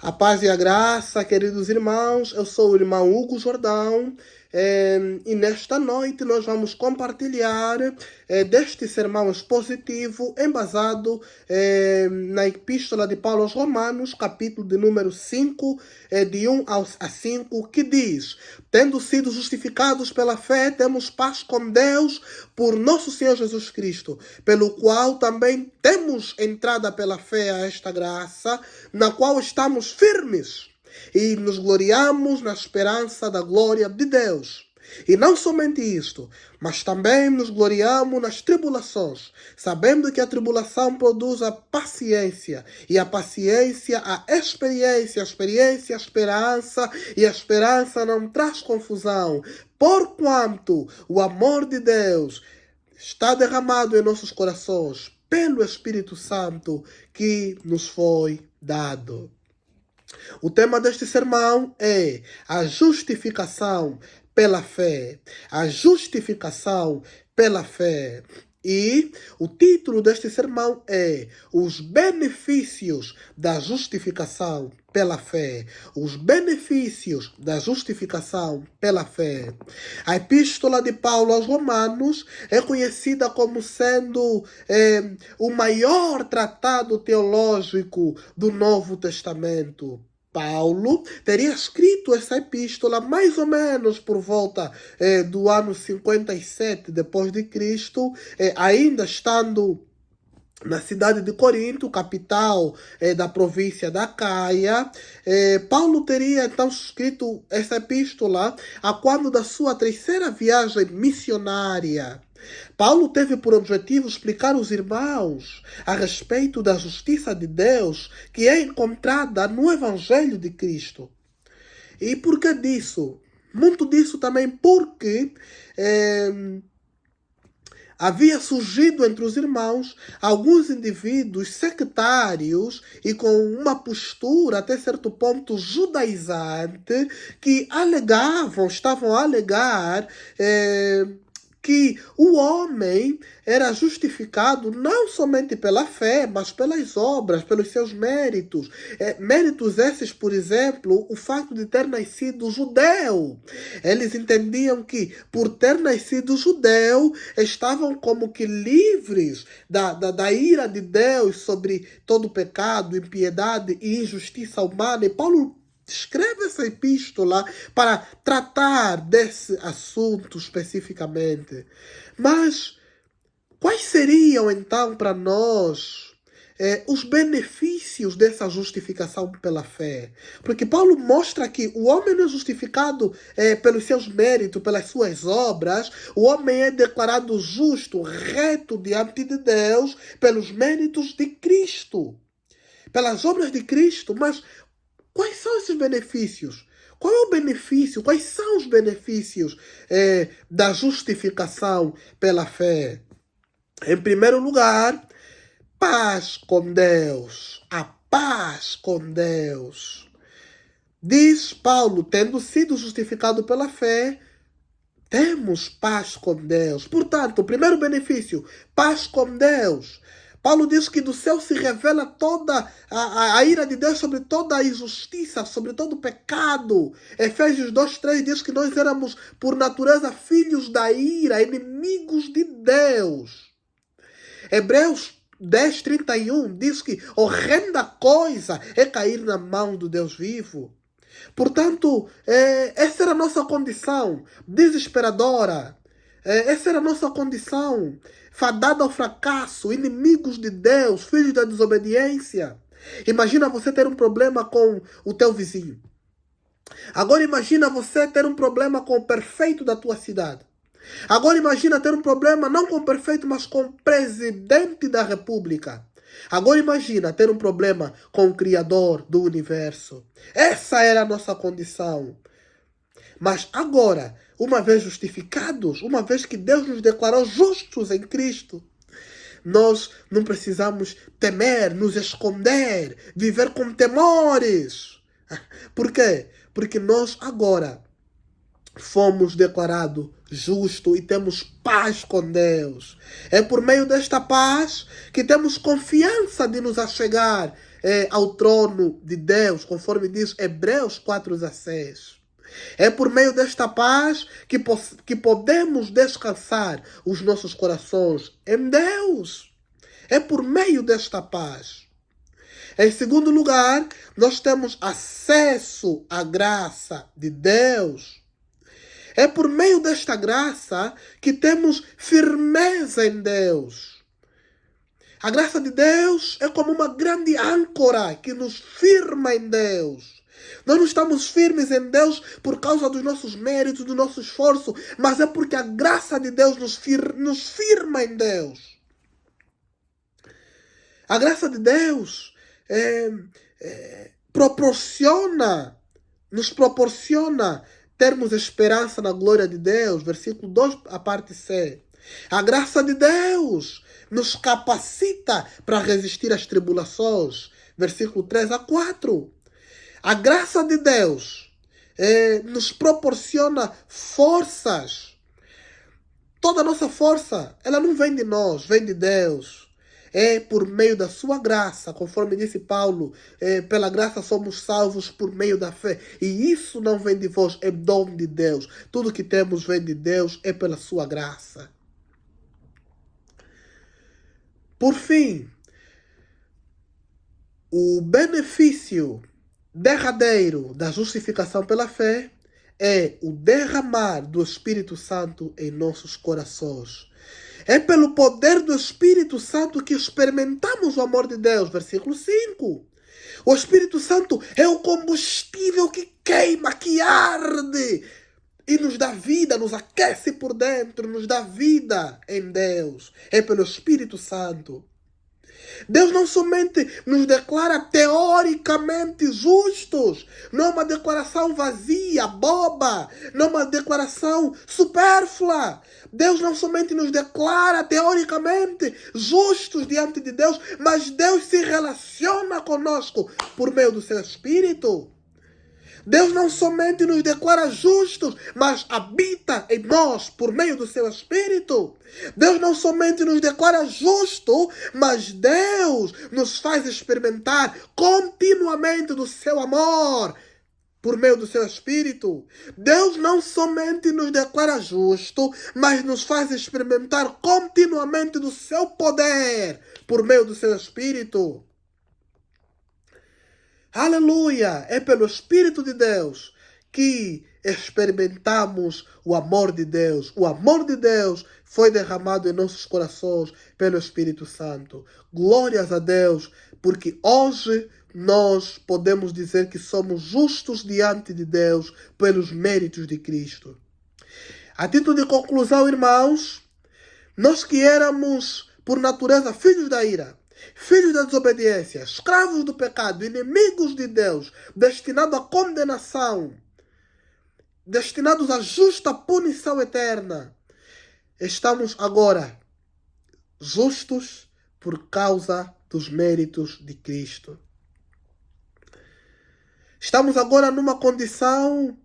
A paz e a graça, queridos irmãos, eu sou o irmão Hugo Jordão e nesta noite nós vamos compartilhar deste sermão expositivo embasado na Epístola de Paulo aos Romanos, capítulo de número 5, de 1 a 5, que diz: tendo sido justificados pela fé, temos paz com Deus por nosso Senhor Jesus Cristo, pelo qual também temos entrada pela fé a esta graça, na qual estamos firmes e nos gloriamos na esperança da glória de Deus. E não somente isto, mas também nos gloriamos nas tribulações, sabendo que a tribulação produz a paciência, e a paciência a experiência, a experiência a esperança, e a esperança não traz confusão, porquanto o amor de Deus está derramado em nossos corações pelo Espírito Santo que nos foi dado. O tema deste sermão é a justificação pela fé. A justificação pela fé. E o título deste sermão é Os benefícios da justificação pela fé. Os benefícios da justificação pela fé. A Epístola de Paulo aos Romanos é conhecida como sendo o maior tratado teológico do Novo Testamento. Paulo teria escrito essa epístola mais ou menos por volta do ano 57 depois de Cristo, ainda estando na cidade de Corinto, capital da província da Acaia. Paulo teria então escrito essa epístola a quando da sua terceira viagem missionária. Paulo teve por objetivo explicar aos irmãos a respeito da justiça de Deus que é encontrada no Evangelho de Cristo. E por que disso? Muito disso também porque havia surgido entre os irmãos alguns indivíduos sectários e com uma postura até certo ponto judaizante que estavam a alegar que o homem era justificado não somente pela fé, mas pelas obras, pelos seus méritos. Méritos esses, por exemplo, o fato de ter nascido judeu. Eles entendiam que, por ter nascido judeu, estavam como que livres da ira de Deus sobre todo pecado, impiedade e injustiça humana. E Paulo escreve essa epístola para tratar desse assunto especificamente. Mas quais seriam então para nós os benefícios dessa justificação pela fé? Porque Paulo mostra que o homem não é justificado pelos seus méritos, pelas suas obras. O homem é declarado justo, reto diante de Deus pelos méritos de Cristo, pelas obras de Cristo. Mas quais são esses benefícios? Qual é o benefício? Quais são os benefícios da justificação pela fé? Em primeiro lugar, paz com Deus. A paz com Deus. Diz Paulo, tendo sido justificado pela fé, temos paz com Deus. Portanto, o primeiro benefício, paz com Deus. Paulo diz que do céu se revela toda a ira de Deus sobre toda a injustiça, sobre todo o pecado. Efésios 2:3 diz que nós éramos, por natureza, filhos da ira, inimigos de Deus. Hebreus 10:31 diz que horrenda coisa é cair na mão do Deus vivo. Portanto, essa era a nossa condição desesperadora. Essa era a nossa condição, fadada ao fracasso, inimigos de Deus, filhos da desobediência. Imagina você ter um problema com o teu vizinho. Agora imagina você ter um problema com o prefeito da tua cidade. Agora imagina ter um problema não com o prefeito, mas com o presidente da república. Agora imagina ter um problema com o Criador do universo. Essa era a nossa condição. Mas agora, uma vez justificados, uma vez que Deus nos declarou justos em Cristo, nós não precisamos temer, nos esconder, viver com temores. Por quê? Porque nós agora fomos declarados justos e temos paz com Deus. É por meio desta paz que temos confiança de nos achegar ao trono de Deus, conforme diz Hebreus 4,16. É por meio desta paz que podemos descansar os nossos corações em Deus. É por meio desta paz. Em segundo lugar, nós temos acesso à graça de Deus. É por meio desta graça que temos firmeza em Deus. A graça de Deus é como uma grande âncora que nos firma em Deus. Nós não estamos firmes em Deus por causa dos nossos méritos, do nosso esforço, mas é porque a graça de Deus nos firma em Deus. A graça de Deus nos proporciona termos esperança na glória de Deus. Versículo 2, a parte C. A graça de Deus nos capacita para resistir às tribulações. Versículo 3 a 4. A graça de Deus nos proporciona forças. Toda a nossa força, ela não vem de nós, vem de Deus. É por meio da sua graça, conforme disse Paulo, pela graça somos salvos por meio da fé. E isso não vem de vós, é dom de Deus. Tudo que temos vem de Deus, é pela sua graça. Por fim, o benefício derradeiro da justificação pela fé é o derramar do Espírito Santo em nossos corações. É pelo poder do Espírito Santo que experimentamos o amor de Deus. Versículo 5. O Espírito Santo é o combustível que queima, que arde e nos dá vida, nos aquece por dentro, nos dá vida em Deus. É pelo Espírito Santo. Deus não somente nos declara teoricamente justos, não é uma declaração vazia, boba, não é uma declaração supérflua. Deus não somente nos declara teoricamente justos diante de Deus, mas Deus se relaciona conosco por meio do seu Espírito. Deus não somente nos declara justos, mas habita em nós por meio do seu Espírito. Deus não somente nos declara justo, mas Deus nos faz experimentar continuamente do seu amor por meio do seu Espírito. Deus não somente nos declara justo, mas nos faz experimentar continuamente do seu poder por meio do seu Espírito. Aleluia! É pelo Espírito de Deus que experimentamos o amor de Deus. O amor de Deus foi derramado em nossos corações pelo Espírito Santo. Glórias a Deus, porque hoje nós podemos dizer que somos justos diante de Deus pelos méritos de Cristo. A título de conclusão, irmãos, nós que éramos por natureza filhos da ira, filhos da desobediência, escravos do pecado, inimigos de Deus, destinados à condenação, destinados à justa punição eterna, estamos agora justos por causa dos méritos de Cristo. Estamos agora numa condição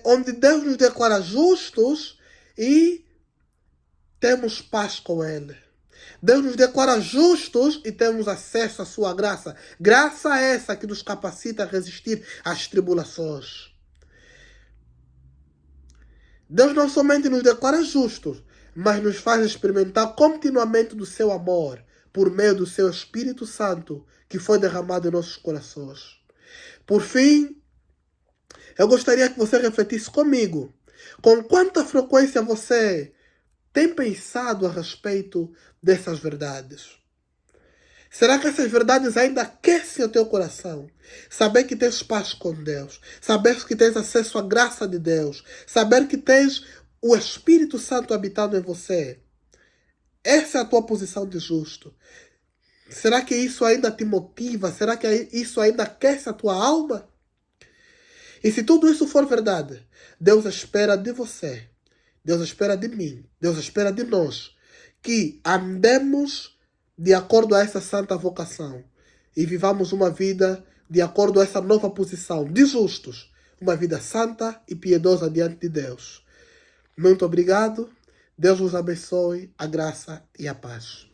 onde Deus nos declara justos e temos paz com Ele. Deus nos declara justos e temos acesso à sua graça. Graça essa que nos capacita a resistir às tribulações. Deus não somente nos declara justos, mas nos faz experimentar continuamente do seu amor por meio do seu Espírito Santo que foi derramado em nossos corações. Por fim, eu gostaria que você refletisse comigo. Com quanta frequência você tem pensado a respeito dessas verdades? Será que essas verdades ainda aquecem o teu coração? Saber que tens paz com Deus, saber que tens acesso à graça de Deus, saber que tens o Espírito Santo habitando em você. Essa é a tua posição de justo. Será que isso ainda te motiva? Será que isso ainda aquece a tua alma? E se tudo isso for verdade, Deus espera de você, Deus espera de mim, Deus espera de nós, que andemos de acordo a essa santa vocação e vivamos uma vida de acordo a essa nova posição de justos, uma vida santa e piedosa diante de Deus. Muito obrigado, Deus vos abençoe, a graça e a paz.